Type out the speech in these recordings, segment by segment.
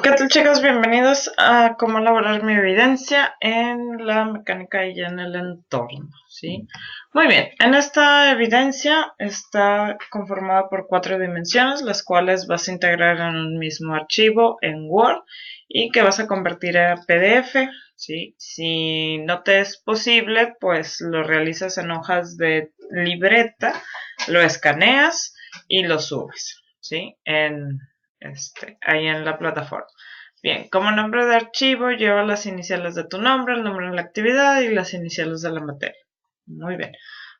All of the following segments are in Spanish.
¿Qué tal, chicos? Bienvenidos a cómo elaborar mi evidencia en la mecánica y en el entorno, ¿sí? Muy bien, en esta evidencia está conformada por 4 dimensiones, las cuales vas a integrar en un mismo archivo en Word y que vas a convertir a PDF, ¿sí? Si no te es posible, pues lo realizas en hojas de libreta, lo escaneas y lo subes, ¿sí? Ahí en la plataforma. Bien, como nombre de archivo lleva las iniciales de tu nombre, el nombre de la actividad y las iniciales de la materia. Muy bien.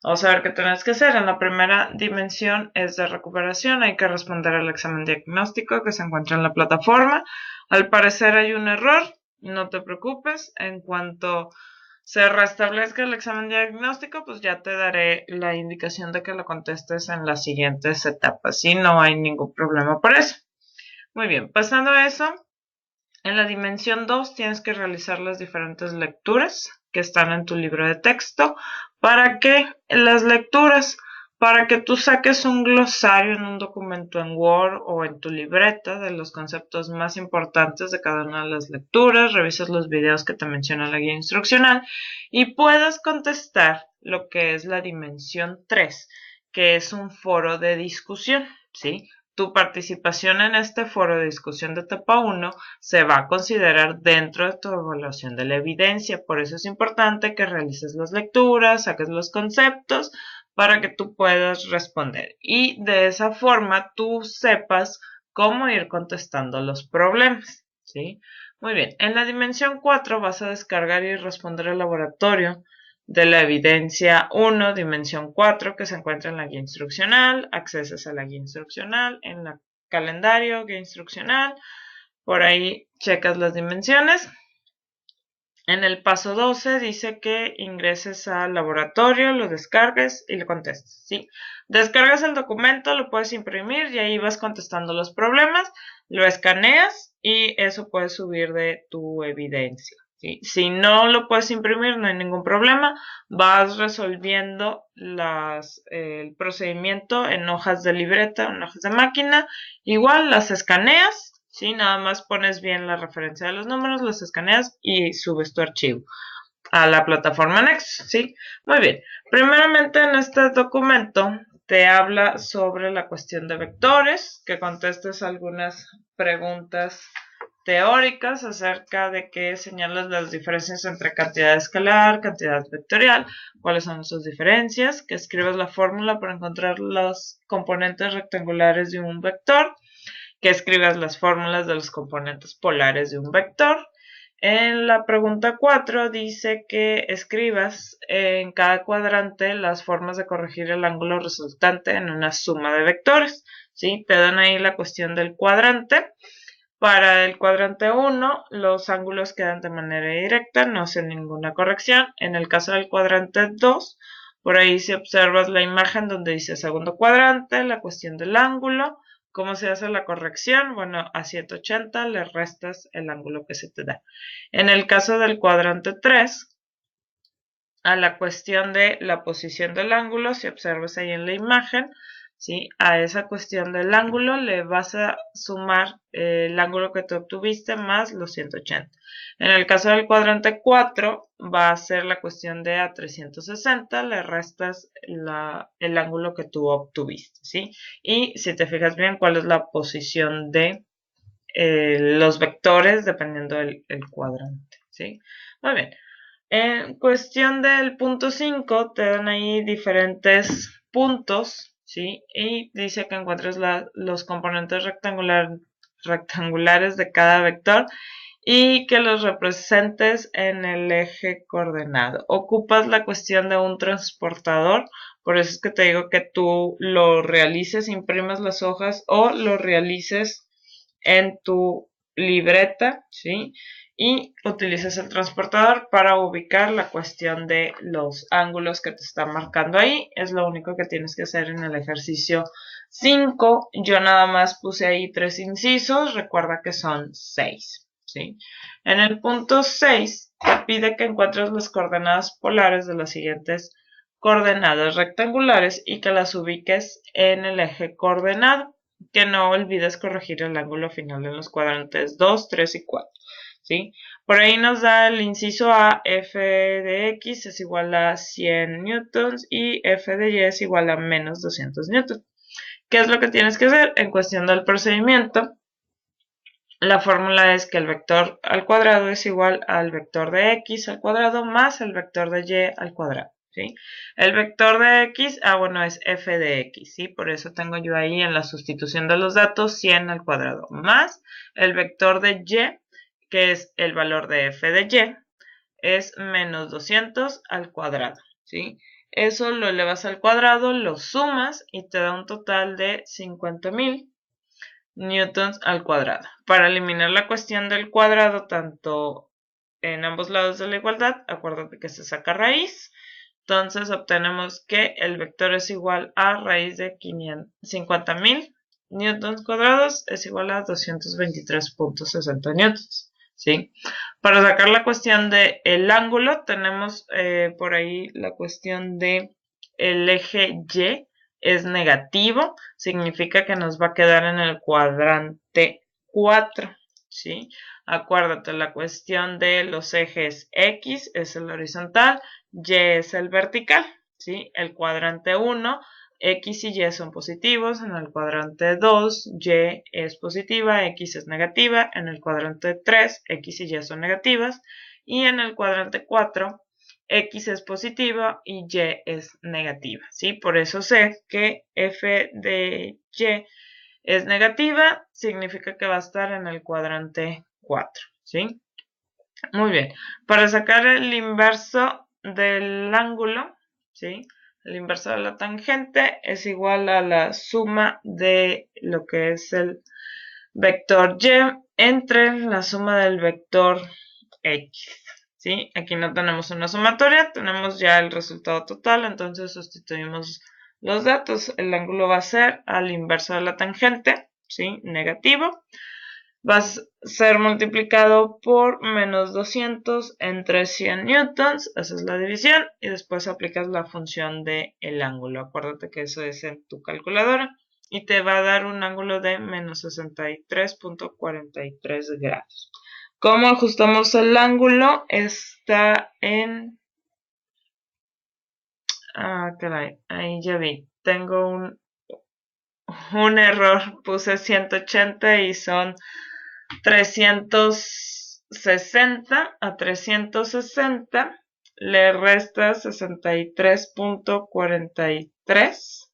Vamos a ver qué tenés que hacer. En la primera dimensión es de recuperación. Hay que responder al examen diagnóstico que se encuentra en la plataforma. Al parecer hay un error. No te preocupes. En cuanto se restablezca el examen diagnóstico, pues ya te daré la indicación de que lo contestes en las siguientes etapas. Y no hay ningún problema por eso. Muy bien, pasando a eso, en la dimensión 2 tienes que realizar las diferentes lecturas que están en tu libro de texto. ¿Para qué las lecturas? Para que tú saques un glosario en un documento en Word o en tu libreta de los conceptos más importantes de cada una de las lecturas, revises los videos que te menciona la guía instruccional y puedas contestar lo que es la dimensión 3, que es un foro de discusión, ¿sí? Tu participación en este foro de discusión de etapa 1 se va a considerar dentro de tu evaluación de la evidencia. Por eso es importante que realices las lecturas, saques los conceptos para que tú puedas responder. Y de esa forma tú sepas cómo ir contestando los problemas, ¿sí? Muy bien. En la dimensión 4 vas a descargar y responder el laboratorio de la evidencia 1, dimensión 4, que se encuentra en la guía instruccional, accesas a la guía instruccional, en el calendario, guía instruccional, por ahí checas las dimensiones. En el paso 12 dice que ingreses al laboratorio, lo descargues y lo contestes, ¿sí? Descargas el documento, lo puedes imprimir y ahí vas contestando los problemas, lo escaneas y eso puedes subir de tu evidencia, ¿sí? Si no lo puedes imprimir, no hay ningún problema, vas resolviendo el procedimiento en hojas de libreta, en hojas de máquina, igual las escaneas. Sí, nada más pones bien la referencia de los números, los escaneas y subes tu archivo a la plataforma Next, ¿sí? Muy bien. Primeramente en este documento te habla sobre la cuestión de vectores, que contestes algunas preguntas teóricas acerca de que señalas las diferencias entre cantidad escalar, cantidad vectorial, cuáles son sus diferencias, que escribas la fórmula para encontrar los componentes rectangulares de un vector, que escribas las fórmulas de los componentes polares de un vector. En la pregunta 4 dice que escribas en cada cuadrante las formas de corregir el ángulo resultante en una suma de vectores, ¿sí? Te dan ahí la cuestión del cuadrante. Para el cuadrante 1, los ángulos quedan de manera directa, no hacen ninguna corrección. En el caso del cuadrante 2, por ahí si observas la imagen donde dice segundo cuadrante, la cuestión del ángulo. ¿Cómo se hace la corrección? Bueno, a 180 le restas el ángulo que se te da. En el caso del cuadrante 3, a la cuestión de la posición del ángulo, si observas ahí en la imagen, ¿sí? A esa cuestión del ángulo le vas a sumar el ángulo que tú obtuviste más los 180. En el caso del cuadrante 4 va a ser la cuestión de a 360, le restas el ángulo que tú obtuviste, ¿sí? Y si te fijas bien cuál es la posición de los vectores dependiendo del cuadrante, ¿sí? Muy bien. En cuestión del punto 5, te dan ahí diferentes puntos, ¿sí? Y dice que encuentres los componentes rectangulares de cada vector y que los representes en el eje coordenado. Ocupas la cuestión de un transportador, por eso es que te digo que tú lo realices, imprimas las hojas o lo realices en tu libreta, ¿sí? Y utilices el transportador para ubicar la cuestión de los ángulos que te están marcando ahí. Es lo único que tienes que hacer en el ejercicio 5. Yo nada más puse ahí 3 incisos, recuerda que son 6, ¿sí? En el punto 6 te pide que encuentres las coordenadas polares de las siguientes coordenadas rectangulares y que las ubiques en el eje coordenado. que no olvides corregir el ángulo final en los cuadrantes 2, 3 y 4. ¿Sí? Por ahí nos da el inciso A, f de x es igual a 100 newtons y f de y es igual a menos 200 newtons. ¿Qué es lo que tienes que hacer? En cuestión del procedimiento, la fórmula es que el vector al cuadrado es igual al vector de x al cuadrado más el vector de y al cuadrado. ¿Sí? El vector de x, bueno, es f de x, ¿sí? Por eso tengo yo ahí en la sustitución de los datos 100 al cuadrado, más el vector de y, que es el valor de f de y, es menos 200 al cuadrado, ¿sí? Eso lo elevas al cuadrado, lo sumas y te da un total de 50.000 newtons al cuadrado. Para eliminar la cuestión del cuadrado, tanto en ambos lados de la igualdad, acuérdate que se saca raíz. Entonces obtenemos que el vector es igual a raíz de 50.000 newtons cuadrados es igual a 223.60 newtons. ¿Sí? Para sacar la cuestión del ángulo, tenemos por ahí la cuestión de el eje Y es negativo, significa que nos va a quedar en el cuadrante 4. ¿Sí? Acuérdate, la cuestión de los ejes X es el horizontal, Y es el vertical, ¿sí? El cuadrante 1, X y Y son positivos, en el cuadrante 2, Y es positiva, X es negativa, en el cuadrante 3, X y Y son negativas, y en el cuadrante 4, X es positiva y Y es negativa, ¿sí? Por eso sé que f de Y es negativa, significa que va a estar en el cuadrante 4, ¿sí? Muy bien. Para sacar el inverso del ángulo, ¿sí? El inverso de la tangente es igual a la suma de lo que es el vector y entre la suma del vector x. ¿Sí? Aquí no tenemos una sumatoria, tenemos ya el resultado total, entonces sustituimos los datos. El ángulo va a ser al inverso de la tangente, ¿sí? Negativo. Va a ser multiplicado por menos 200 entre 100 newtons, esa es la división, y después aplicas la función del ángulo. Acuérdate que eso es en tu calculadora, y te va a dar un ángulo de menos 63.43 grados. ¿Cómo ajustamos el ángulo? Está en... caray, ahí ya vi. Tengo un error, puse 180 y son 360 a 360 le resta 63.43.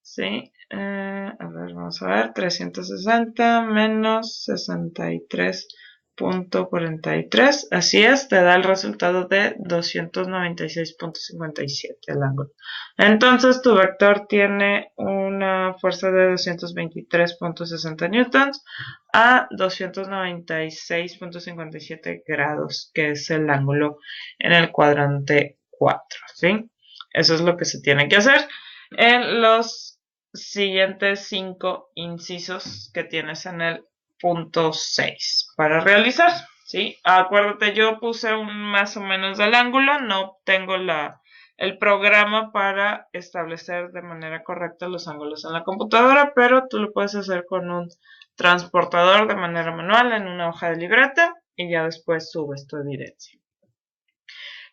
¿Sí? A ver, vamos a ver. 360 menos 63.43. Así es, te da el resultado de 296.57 el ángulo. Entonces tu vector tiene una fuerza de 223.60 newtons a 296.57 grados, que es el ángulo en el cuadrante 4. ¿Sí? Eso es lo que se tiene que hacer en los siguientes 5 incisos que tienes en el punto 6 para realizar, ¿sí? Acuérdate, yo puse un más o menos del ángulo, no tengo el programa para establecer de manera correcta los ángulos en la computadora, pero tú lo puedes hacer con un transportador de manera manual en una hoja de libreta y ya después subes tu evidencia.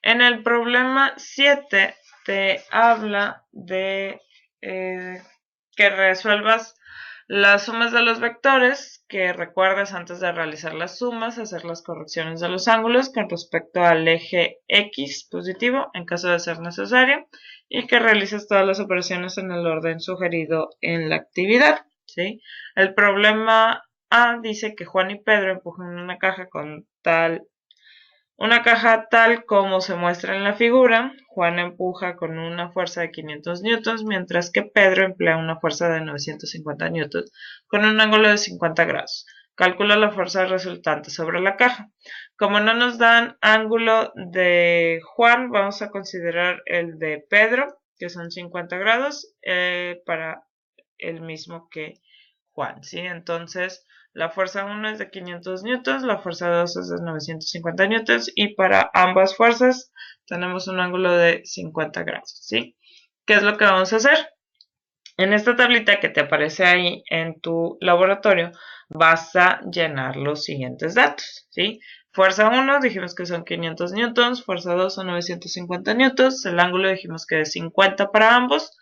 En el problema 7 te habla de que resuelvas las sumas de los vectores, que recuerdes antes de realizar las sumas, hacer las correcciones de los ángulos con respecto al eje X positivo en caso de ser necesario, y que realices todas las operaciones en el orden sugerido en la actividad. ¿Sí? El problema A dice que Juan y Pedro empujan una caja tal como se muestra en la figura. Juan empuja con una fuerza de 500 newtons, mientras que Pedro emplea una fuerza de 950 newtons con un ángulo de 50 grados. Calcula la fuerza resultante sobre la caja. Como no nos dan ángulo de Juan, vamos a considerar el de Pedro, que son 50 grados, para el mismo que Juan, ¿sí? Entonces, la fuerza 1 es de 500 newtons, la fuerza 2 es de 950 newtons y para ambas fuerzas tenemos un ángulo de 50 grados, ¿sí? ¿Qué es lo que vamos a hacer? En esta tablita que te aparece ahí en tu laboratorio, vas a llenar los siguientes datos, ¿sí? Fuerza 1 dijimos que son 500 newtons, fuerza 2 son 950 newtons, el ángulo dijimos que es 50 para ambos,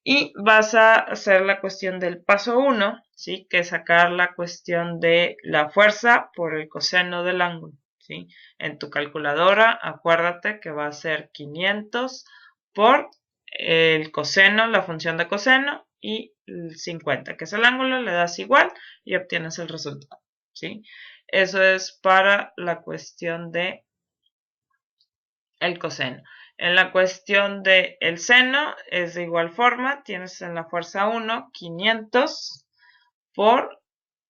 y vas a hacer la cuestión del paso 1, ¿sí? Que es sacar la cuestión de la fuerza por el coseno del ángulo, ¿sí? En tu calculadora, acuérdate que va a ser 500 por el coseno, la función de coseno, y el 50, que es el ángulo, le das igual y obtienes el resultado, ¿sí? Eso es para la cuestión de el coseno. En la cuestión del seno es de igual forma, tienes en la fuerza 1 500 por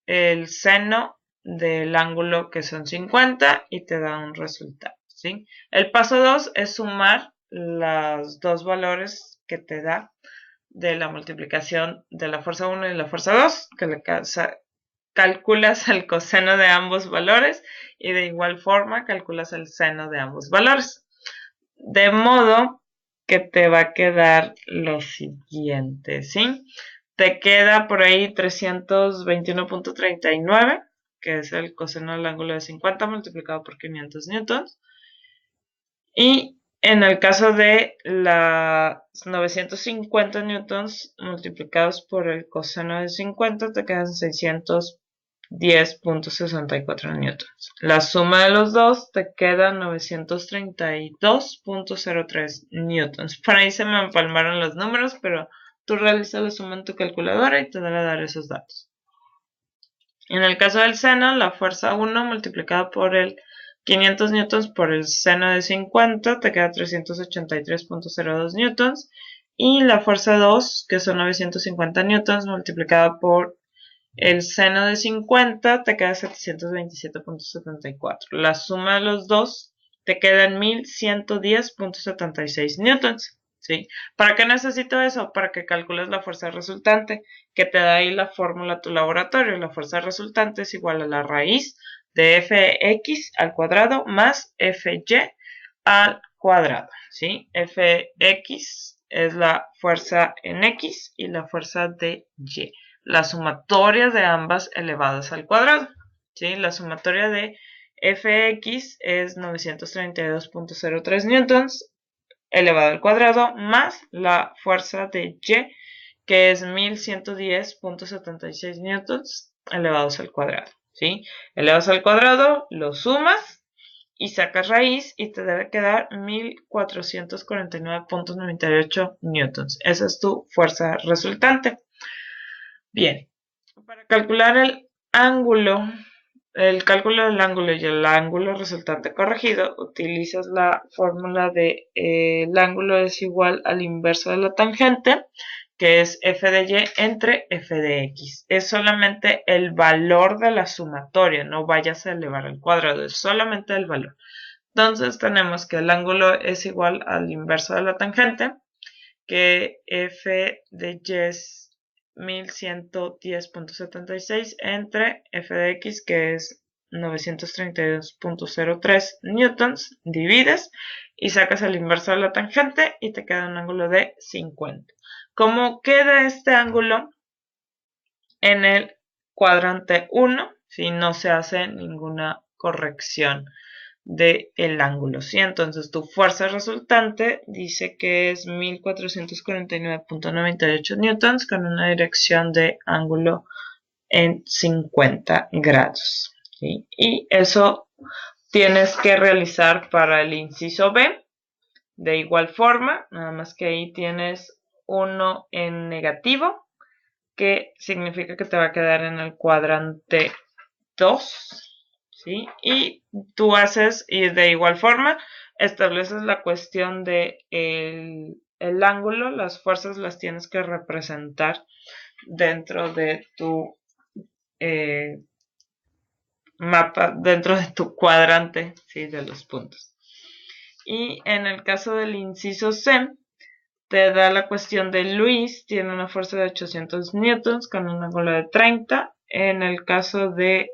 el seno del ángulo que son 50 y te da un resultado, ¿sí? El paso 2 es sumar los dos valores que te da de la multiplicación de la fuerza 1 y la fuerza 2, que le calculas el coseno de ambos valores y de igual forma calculas el seno de ambos valores. De modo que te va a quedar lo siguiente, ¿sí? Te queda por ahí 321.39, que es el coseno del ángulo de 50 multiplicado por 500 newtons. Y en el caso de las 950 newtons multiplicados por el coseno de 50, te quedan 610.64 newtons. La suma de los dos te queda 932.03 newtons. Por ahí se me empalmaron los números, pero tú realizas la suma en tu calculadora y te debe dar esos datos. En el caso del seno, la fuerza 1 multiplicada por el 500 newtons por el seno de 50 te queda 383.02 newtons. Y la fuerza 2, que son 950 newtons, multiplicada por el seno de 50 te queda 727.74. La suma de los dos te queda en 1110.76 newtons. ¿Sí? ¿Para qué necesito eso? Para que calcules la fuerza resultante, que te da ahí la fórmula a tu laboratorio. La fuerza resultante es igual a la raíz de fx al cuadrado más fy al cuadrado. ¿Sí? Fx es la fuerza en x y la fuerza de y. La sumatoria de ambas elevadas al cuadrado. ¿Sí? La sumatoria de fx es 932.03 newtons elevado al cuadrado más la fuerza de y, que es 1110.76 newtons elevados al cuadrado. ¿Sí? Elevas al cuadrado, lo sumas y sacas raíz y te debe quedar 1449.98 newtons. Esa es tu fuerza resultante. Bien, para calcular el ángulo, el cálculo del ángulo y el ángulo resultante corregido, utilizas la fórmula de el ángulo es igual al inverso de la tangente, que es f de y entre f de x. Es solamente el valor de la sumatoria, no vayas a elevar al cuadrado, es solamente el valor. Entonces tenemos que el ángulo es igual al inverso de la tangente, que f de y es 1110.76 entre f de x, que es 932.03 newtons, divides y sacas el inverso de la tangente y te queda un ángulo de 50. ¿Cómo queda este ángulo en el cuadrante 1 si no se hace ninguna corrección del ángulo? ¿Sí? Entonces tu fuerza resultante dice que es 1449.98 newtons con una dirección de ángulo en 50 grados. ¿Sí? Y eso tienes que realizar para el inciso B de igual forma, nada más que ahí tienes 1 en negativo, que significa que te va a quedar en el cuadrante 2. ¿Sí? Y tú haces, y de igual forma, estableces la cuestión de el ángulo, las fuerzas las tienes que representar dentro de tu mapa, dentro de tu cuadrante, ¿sí? De los puntos. Y en el caso del inciso C, te da la cuestión de Luis, tiene una fuerza de 800 newtons con un ángulo de 30. En el caso de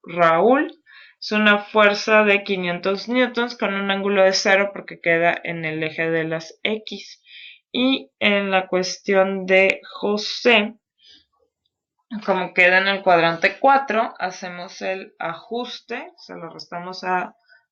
Raúl, es una fuerza de 500 newtons con un ángulo de 0 porque queda en el eje de las X. Y en la cuestión de José, como queda en el cuadrante 4, hacemos el ajuste, se lo restamos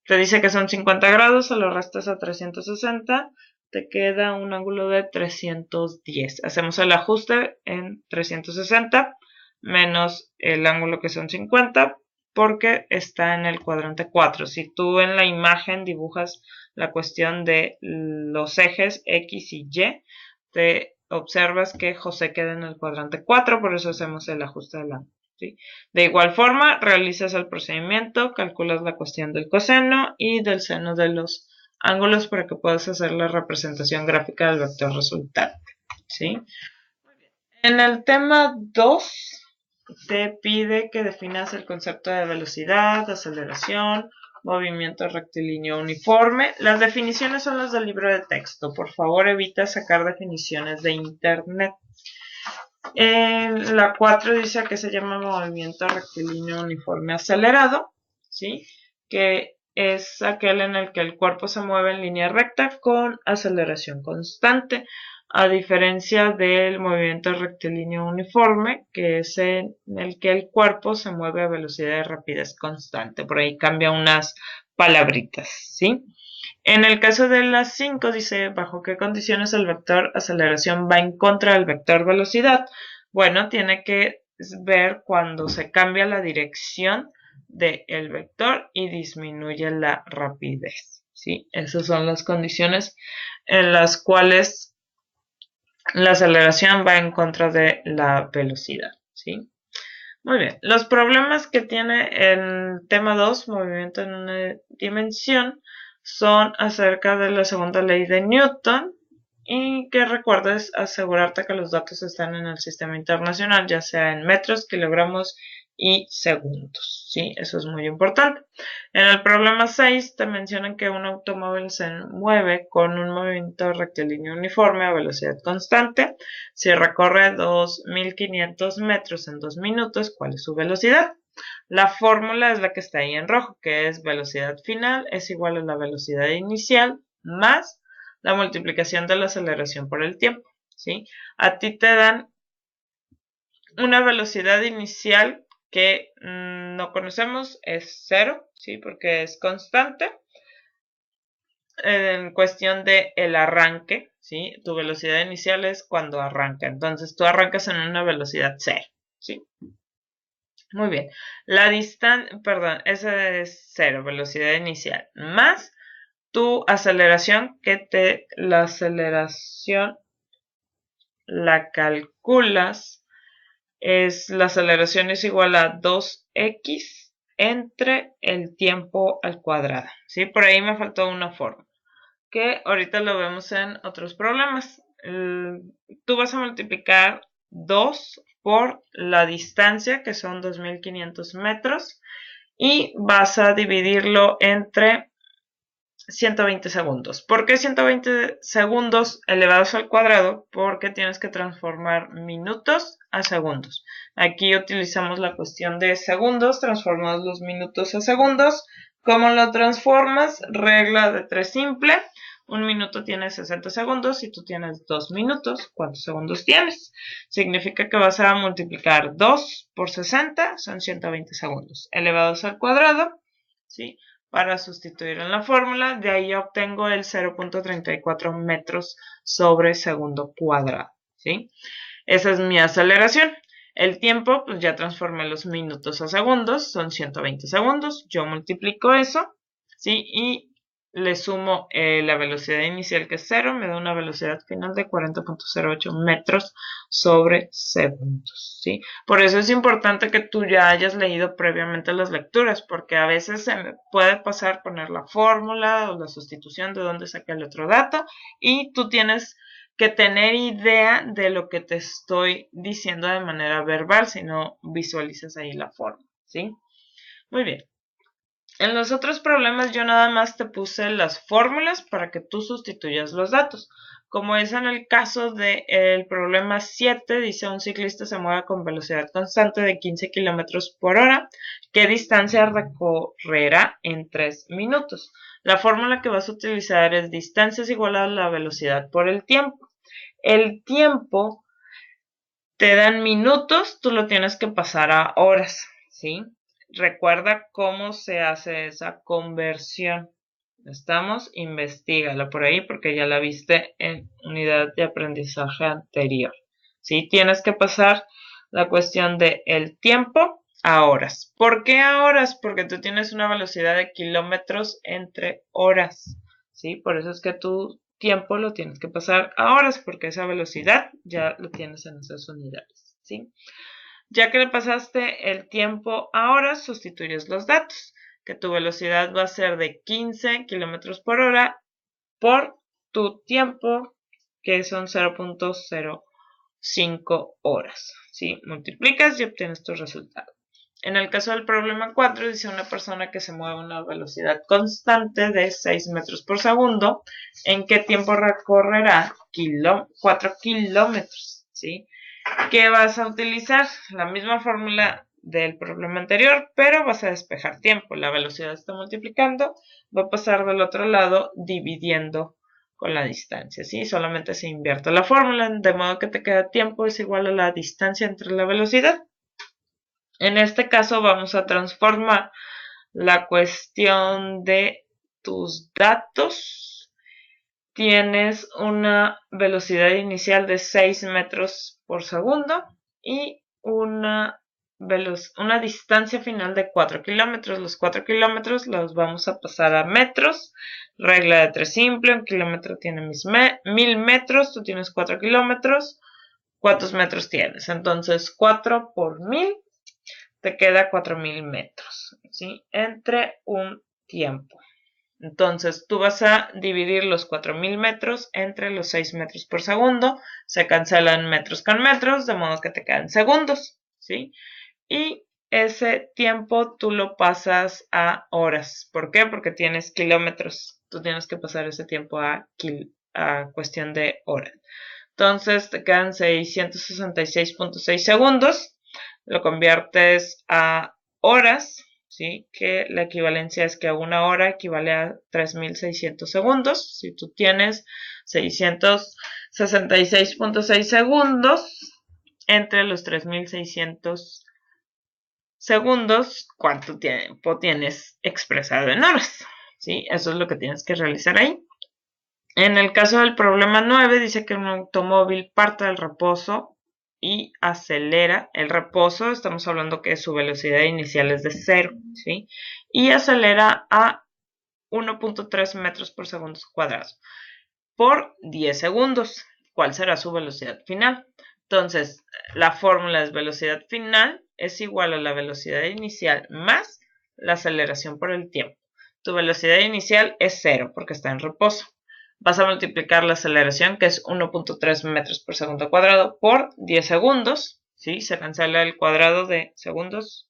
te dice que son 50 grados, se lo restas a 360, te queda un ángulo de 310. Hacemos el ajuste en 360 menos el ángulo que son 50 porque está en el cuadrante 4. Si tú en la imagen dibujas la cuestión de los ejes X y Y, te observas que José queda en el cuadrante 4, por eso hacemos el ajuste del ángulo. ¿Sí? De igual forma, realizas el procedimiento, calculas la cuestión del coseno y del seno de los ángulos para que puedas hacer la representación gráfica del vector resultante. ¿Sí? En el tema 2 te pide que definas el concepto de velocidad, aceleración, movimiento rectilíneo uniforme. Las definiciones son las del libro de texto. Por favor, evita sacar definiciones de internet. La 4 dice que se llama movimiento rectilíneo uniforme acelerado, ¿sí? Que es aquel en el que el cuerpo se mueve en línea recta con aceleración constante, a diferencia del movimiento rectilíneo uniforme, que es en el que el cuerpo se mueve a velocidad de rapidez constante. Por ahí cambia unas palabritas, ¿sí? En el caso de las 5 dice bajo qué condiciones el vector aceleración va en contra del vector velocidad. Bueno, tiene que ver cuando se cambia la dirección del vector y disminuye la rapidez, ¿sí? Esas son las condiciones en las cuales la aceleración va en contra de la velocidad, ¿sí? Muy bien, los problemas que tiene el tema 2, movimiento en una dimensión, son acerca de la segunda ley de Newton y que recuerdes asegurarte que los datos están en el sistema internacional, ya sea en metros, kilogramos y segundos, ¿sí? Eso es muy importante. En el problema 6 te mencionan que un automóvil se mueve con un movimiento rectilíneo uniforme a velocidad constante. Si recorre 2500 metros en 2 minutos, ¿cuál es su velocidad? La fórmula es la que está ahí en rojo, que es velocidad final es igual a la velocidad inicial más la multiplicación de la aceleración por el tiempo, ¿sí? A ti te dan una velocidad inicial que no conocemos, es 0, ¿sí? Porque es constante. En cuestión de el arranque, ¿sí? Tu velocidad inicial es cuando arranca. Entonces tú arrancas en una velocidad 0, ¿sí? Muy bien. La distancia, perdón, esa es 0, velocidad inicial, más tu aceleración, la aceleración la calculas, la aceleración es igual a 2x entre el tiempo al cuadrado, ¿sí? Por ahí me faltó una forma, que ahorita lo vemos en otros problemas. Tú vas a multiplicar 2 por la distancia, que son 2500 metros, y vas a dividirlo entre 120 segundos. ¿Por qué 120 segundos elevados al cuadrado? Porque tienes que transformar minutos a segundos. Aquí utilizamos la cuestión de segundos, transformamos los minutos a segundos. ¿Cómo lo transformas? Regla de 3 simple. Un minuto tiene 60 segundos y tú tienes 2 minutos. ¿Cuántos segundos tienes? Significa que vas a multiplicar 2 por 60, son 120 segundos. Elevados al cuadrado, ¿sí? Para sustituir en la fórmula, de ahí obtengo el 0.34 metros sobre segundo cuadrado, ¿sí? Esa es mi aceleración. El tiempo, pues ya transformé los minutos a segundos, son 120 segundos. Yo multiplico eso, ¿sí? Y le sumo la velocidad inicial, que es 0, me da una velocidad final de 40.08 metros sobre segundos, ¿sí? Por eso es importante que tú ya hayas leído previamente las lecturas, porque a veces se me puede pasar poner la fórmula o la sustitución de dónde saqué el otro dato, y tú tienes que tener idea de lo que te estoy diciendo de manera verbal, si no visualizas ahí la forma, ¿sí? Muy bien. En los otros problemas yo nada más te puse las fórmulas para que tú sustituyas los datos. Como es en el caso del problema 7, dice un ciclista se mueve con velocidad constante de 15 kilómetros por hora. ¿Qué distancia recorrerá en 3 minutos? La fórmula que vas a utilizar es distancia es igual a la velocidad por el tiempo. el tiempo te dan minutos, tú lo tienes que pasar a horas, ¿sí? Recuerda cómo se hace esa conversión. ¿Estamos? Investígala por ahí porque ya la viste en unidad de aprendizaje anterior. ¿Sí? Tienes que pasar la cuestión de el tiempo a horas. ¿Por qué a horas? Porque tú tienes una velocidad de kilómetros entre horas. ¿Sí? Por eso es que tu tiempo lo tienes que pasar a horas porque esa velocidad ya lo tienes en esas unidades. ¿Sí? Ya que le pasaste el tiempo a horas, sustituyes los datos, que tu velocidad va a ser de 15 kilómetros por hora por tu tiempo, que son 0.05 horas. ¿Sí? Multiplicas y obtienes tu resultado. En el caso del problema 4, dice una persona que se mueve a una velocidad constante de 6 metros por segundo. ¿En qué tiempo recorrerá 4 kilómetros? ¿Sí? ¿Qué vas a utilizar? La misma fórmula del problema anterior, pero vas a despejar tiempo. La velocidad está multiplicando, va a pasar del otro lado dividiendo con la distancia, ¿sí? Solamente se invierte la fórmula, de modo que te queda tiempo es igual a la distancia entre la velocidad. En este caso vamos a transformar la cuestión de tus datos. Tienes una velocidad inicial de 6 metros por segundo y una distancia final de 4 kilómetros. Los 4 kilómetros los vamos a pasar a metros. Regla de 3 simple, un kilómetro tiene 1000 metros, tú tienes 4 kilómetros. ¿Cuántos metros tienes? Entonces 4 por 1000 te queda 4000 metros, ¿sí? Entre un tiempo. Entonces tú vas a dividir los 4000 metros entre los 6 metros por segundo. Se cancelan metros con metros, de modo que te quedan segundos, ¿sí? Y ese tiempo tú lo pasas a horas. ¿Por qué? Porque tienes kilómetros. Tú tienes que pasar ese tiempo a cuestión de horas. Entonces te quedan 666.6 segundos. Lo conviertes a horas, ¿sí? Que la equivalencia es que una hora equivale a 3600 segundos. Si tú tienes 666.6 segundos entre los 3600 segundos, ¿cuánto tiempo tienes expresado en horas? ¿Sí? Eso es lo que tienes que realizar ahí. En el caso del problema 9, dice que un automóvil parte del reposo y acelera. El reposo, estamos hablando que su velocidad inicial es de 0, ¿sí? Y acelera a 1.3 metros por segundo cuadrado por 10 segundos. ¿Cuál será su velocidad final? Entonces, la fórmula de velocidad final es igual a la velocidad inicial más la aceleración por el tiempo. Tu velocidad inicial es 0 porque está en reposo. Vas a multiplicar la aceleración, que es 1.3 metros por segundo cuadrado, por 10 segundos. ¿Sí? Se cancela el cuadrado de segundos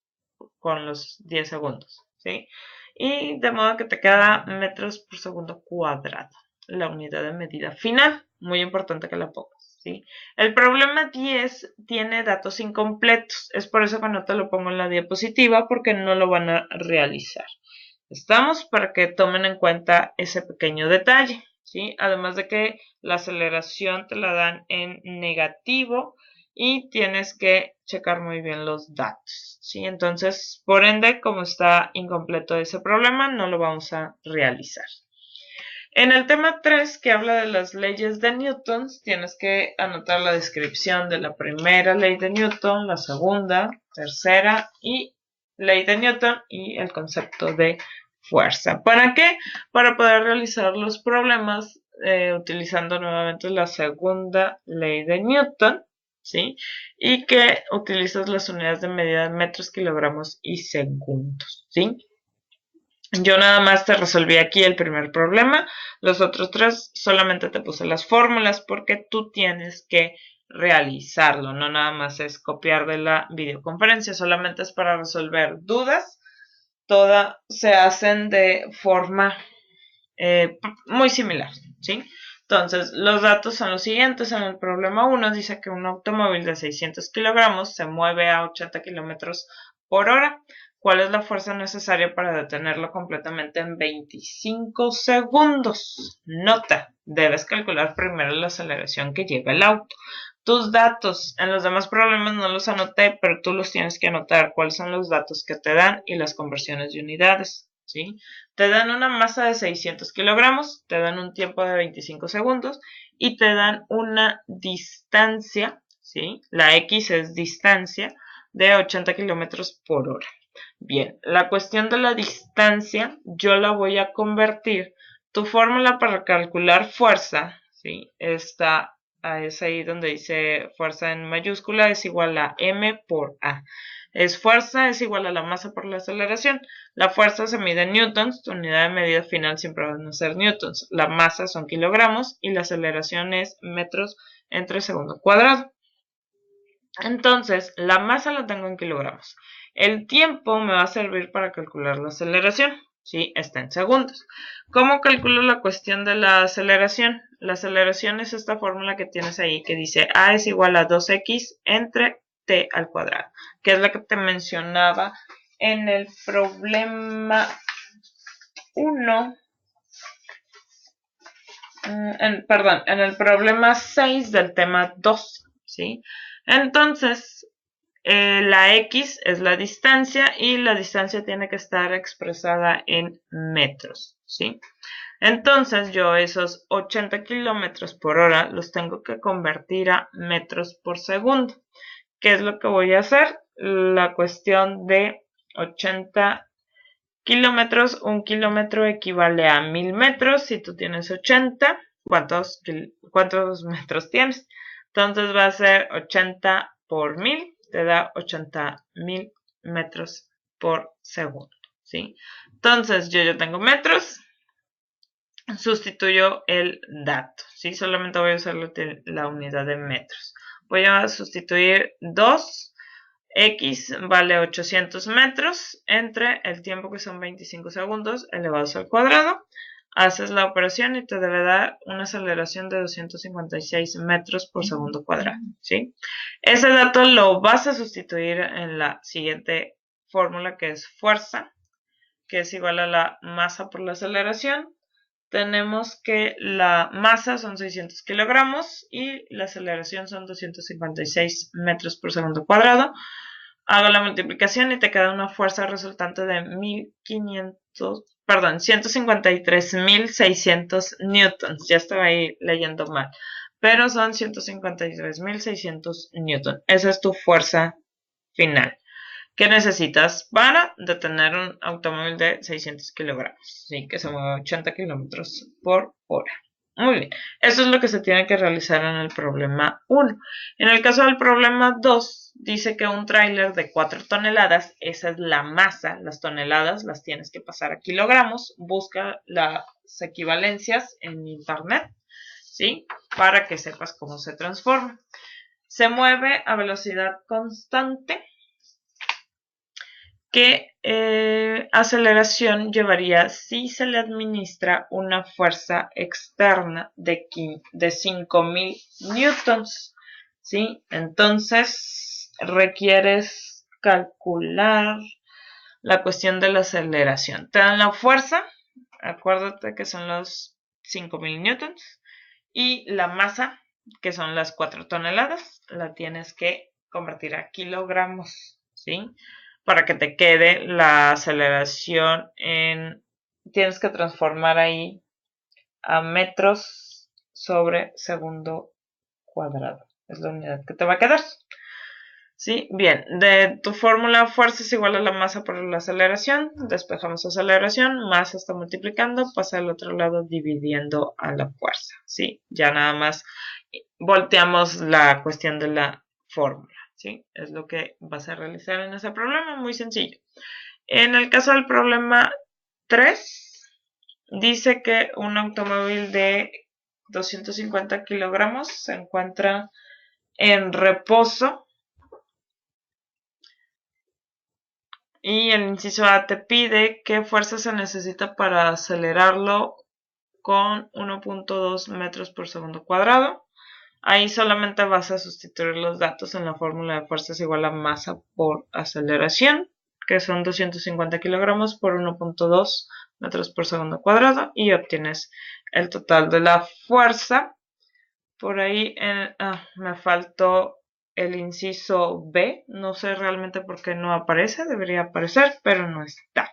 con los 10 segundos. ¿Sí? Y de modo que te queda metros por segundo cuadrado. La unidad de medida final. Muy importante que la pongas. ¿Sí? El problema 10 tiene datos incompletos. Es por eso que no te lo pongo en la diapositiva, porque no lo van a realizar. Estamos para que tomen en cuenta ese pequeño detalle. ¿Sí? Además de que la aceleración te la dan en negativo y tienes que checar muy bien los datos. ¿Sí? Entonces, por ende, como está incompleto ese problema, no lo vamos a realizar. En el tema 3, que habla de las leyes de Newton, tienes que anotar la descripción de la primera ley de Newton, la segunda, tercera y ley de Newton y el concepto de fuerza. ¿Para qué? Para poder realizar los problemas utilizando nuevamente la segunda ley de Newton, ¿sí? Y que utilizas las unidades de medida de metros, kilogramos y segundos, ¿sí? Yo nada más te resolví aquí el primer problema. Los otros 3 solamente te puse las fórmulas porque tú tienes que realizarlo. No nada más es copiar de la videoconferencia, solamente es para resolver dudas. Todas se hacen de forma muy similar, ¿sí? Entonces, los datos son los siguientes. En el problema 1 dice que un automóvil de 600 kilogramos se mueve a 80 kilómetros por hora. ¿cuál es la fuerza necesaria para detenerlo completamente en 25 segundos? Nota, debes calcular primero la aceleración que lleva el auto. Tus datos, en los demás problemas no los anoté, pero tú los tienes que anotar. ¿Cuáles son los datos que te dan y las conversiones de unidades? ¿Sí? Te dan una masa de 600 kilogramos, te dan un tiempo de 25 segundos y te dan una distancia, ¿sí? La X es distancia de 80 kilómetros por hora. Bien, la cuestión de la distancia yo la voy a convertir. Tu fórmula para calcular fuerza, ¿sí? Es ahí donde dice fuerza en mayúscula, es igual a m por a. Fuerza es igual a la masa por la aceleración. La fuerza se mide en newtons, tu unidad de medida final siempre van a ser newtons. La masa son kilogramos y la aceleración es metros entre segundo cuadrado. Entonces, la masa la tengo en kilogramos. El tiempo me va a servir para calcular la aceleración. Sí, está en segundos. ¿Cómo calculo la cuestión de la aceleración? La aceleración es esta fórmula que tienes ahí que dice A es igual a 2x entre t al cuadrado, que es la que te mencionaba en el problema 1. En el problema 6 del tema 2, ¿sí? Entonces, la X es la distancia y la distancia tiene que estar expresada en metros, ¿sí? Entonces, yo esos 80 kilómetros por hora los tengo que convertir a metros por segundo. ¿Qué es lo que voy a hacer? La cuestión de 80 kilómetros, un kilómetro equivale a 1000 metros. Si tú tienes 80, ¿cuántos metros tienes? Entonces va a ser 80 por 1000, te da 80.000 metros por segundo, ¿sí? Entonces yo ya tengo metros, sustituyo el dato, ¿sí? Solamente voy a usar la unidad de metros. Voy a sustituir 2. X vale 800 metros entre el tiempo que son 25 segundos elevados al cuadrado. Haces la operación y te debe dar una aceleración de 256 metros por segundo cuadrado, ¿sí? Ese dato lo vas a sustituir en la siguiente fórmula, que es fuerza, que es igual a la masa por la aceleración. Tenemos que la masa son 600 kilogramos y la aceleración son 256 metros por segundo cuadrado. Hago la multiplicación y te queda una fuerza resultante de 153.600 newtons. Ya estaba ahí leyendo mal, pero son 153.600 newtons. Esa es tu fuerza final que necesitas para detener un automóvil de 600 kilogramos, ¿sí? Que se mueve 80 kilómetros por hora. Muy bien, eso es lo que se tiene que realizar en el problema 1. En el caso del problema 2, dice que un tráiler de 4 toneladas, esa es la masa, las toneladas las tienes que pasar a kilogramos. Busca las equivalencias en internet, ¿sí? Para que sepas cómo se transforma. Se mueve a velocidad constante. ¿Qué aceleración llevaría si se le administra una fuerza externa de 5000 newtons? ¿Sí? Entonces requieres calcular la cuestión de la aceleración. Te dan la fuerza, acuérdate que son los 5000 newtons, y la masa, que son las 4 toneladas, la tienes que convertir a kilogramos, ¿sí? Para que te quede la aceleración tienes que transformar ahí a metros sobre segundo cuadrado. Es la unidad que te va a quedar. ¿Sí? Bien, de tu fórmula fuerza es igual a la masa por la aceleración. Despejamos aceleración, masa está multiplicando, pasa al otro lado dividiendo a la fuerza. ¿Sí? Ya nada más volteamos la cuestión de la fórmula. ¿Sí? Es lo que vas a realizar en ese problema, muy sencillo. En el caso del problema 3, dice que un automóvil de 250 kilogramos se encuentra en reposo y el inciso A te pide qué fuerza se necesita para acelerarlo con 1.2 metros por segundo cuadrado. Ahí solamente vas a sustituir los datos en la fórmula de fuerza es igual a masa por aceleración. que son 250 kilogramos por 1.2 metros por segundo cuadrado, y obtienes el total de la fuerza. Por ahí me faltó el inciso B, no sé realmente por qué no aparece, debería aparecer, pero no está.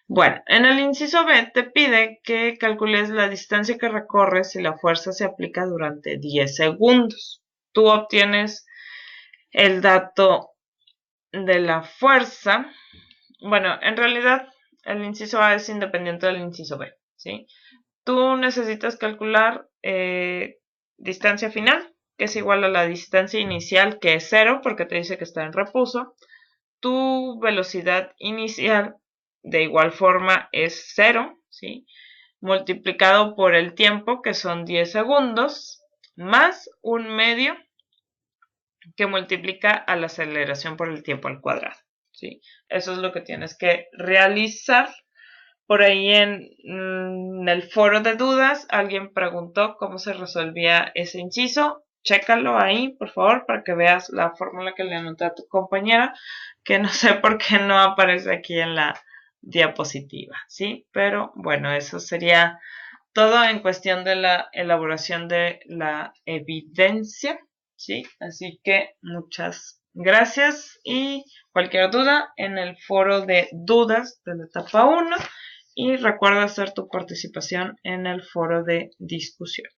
Bueno, en el inciso B te pide que calcules la distancia que recorres si la fuerza se aplica durante 10 segundos. Tú obtienes el dato de la fuerza. Bueno, en realidad el inciso A es independiente del inciso B, ¿sí? Tú necesitas calcular distancia final, que es igual a la distancia inicial, que es 0, porque te dice que está en reposo. Tu velocidad inicial, de igual forma, es 0, ¿sí? Multiplicado por el tiempo, que son 10 segundos, más un medio que multiplica a la aceleración por el tiempo al cuadrado, ¿sí? Eso es lo que tienes que realizar. Por ahí en el foro de dudas alguien preguntó cómo se resolvía ese inciso. Chécalo ahí, por favor, para que veas la fórmula que le anoté a tu compañera, que no sé por qué no aparece aquí en la diapositiva, ¿sí? Pero bueno, eso sería todo en cuestión de la elaboración de la evidencia, ¿sí? Así que muchas gracias, y cualquier duda en el foro de dudas de la etapa 1, y recuerda hacer tu participación en el foro de discusión.